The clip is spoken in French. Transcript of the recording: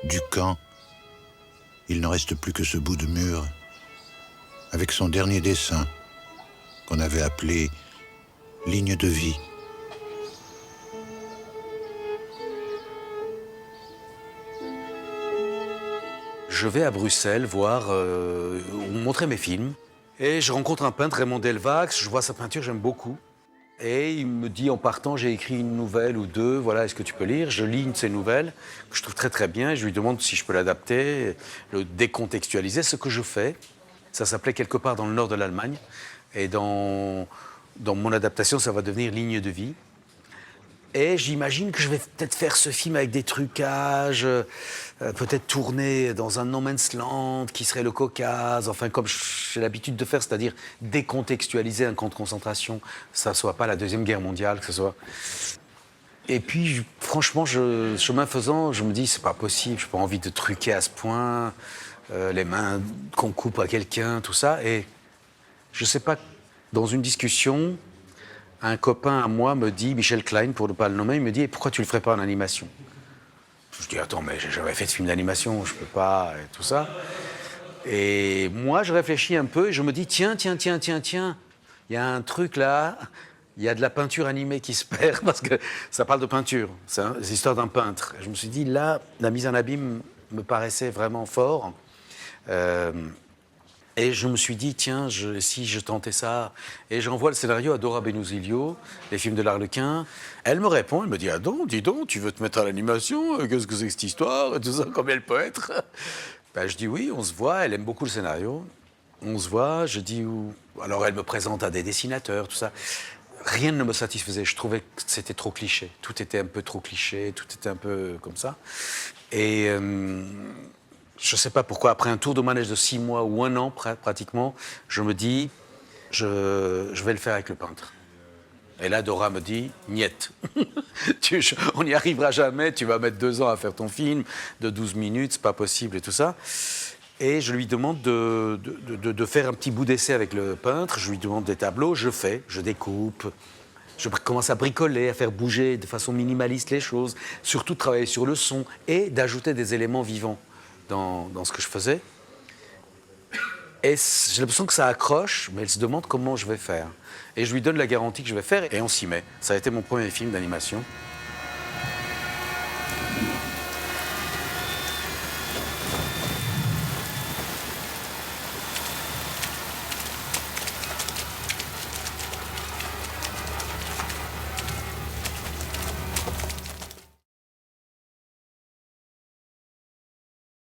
du camp, il ne reste plus que ce bout de mur, avec son dernier dessin, qu'on avait appelé « ligne de vie ». Je vais à Bruxelles voir, montrer mes films. Et je rencontre un peintre, Raymond Delvax, je vois sa peinture, j'aime beaucoup. Et il me dit en partant, j'ai écrit une nouvelle ou deux, voilà, est-ce que tu peux lire? Je lis une de ses nouvelles, que je trouve très très bien, et je lui demande si je peux l'adapter, le décontextualiser, ce que je fais. Ça s'appelait Quelque part dans le nord de l'Allemagne. Et dans mon adaptation, ça va devenir Ligne de vie. Et j'imagine que je vais peut-être faire ce film avec des trucages, peut-être tourner dans un no man's land qui serait le Caucase, enfin comme j'ai l'habitude de faire, c'est-à-dire décontextualiser un camp de concentration, que ça soit pas la Deuxième Guerre mondiale, que ce soit... Et puis, franchement, chemin faisant, je me dis, c'est pas possible, j'ai pas envie de truquer à ce point, les mains qu'on coupe à quelqu'un, tout ça. Et je sais pas, dans une discussion... Un copain à moi me dit, Michel Klein, pour ne pas le nommer, il me dit, pourquoi tu le ferais pas en animation? Je dis, attends, mais j'ai jamais fait de film d'animation, je peux pas, et tout ça. Et moi, je réfléchis un peu et je me dis, tiens, il y a un truc là, il y a de la peinture animée qui se perd, parce que ça parle de peinture, c'est l'histoire d'un peintre. Et je me suis dit, là, la mise en abîme me paraissait vraiment fort. Et je me suis dit, tiens, si je tentais ça... Et j'envoie le scénario à Dora Benuzilio, les films de l'Arlequin. Elle me répond, elle me dit, ah donc, dis donc, tu veux te mettre à l'animation? Qu'est-ce que c'est que cette histoire? Et tout ça, combien elle peut être? Ben, je dis oui, on se voit, elle aime beaucoup le scénario. On se voit, je dis où... Alors elle me présente à des dessinateurs, tout ça. Rien ne me satisfaisait, je trouvais que c'était trop cliché. Tout était un peu trop cliché, tout était un peu comme ça. Et... je ne sais pas pourquoi, après un tour de manège de 6 mois ou 1 an pratiquement, je me dis, je vais le faire avec le peintre. Et là, Dora me dit, niet. On n'y arrivera jamais, tu vas mettre 2 ans à faire ton film de 12 minutes, c'est pas possible et tout ça. Et je lui demande de faire un petit bout d'essai avec le peintre, je lui demande des tableaux, je découpe. Je commence à bricoler, à faire bouger de façon minimaliste les choses, surtout de travailler sur le son et d'ajouter des éléments vivants dans ce que je faisais. Et j'ai l'impression que ça accroche, mais elle se demande comment je vais faire. Et je lui donne la garantie que je vais faire, et on s'y met. Ça a été mon premier film d'animation.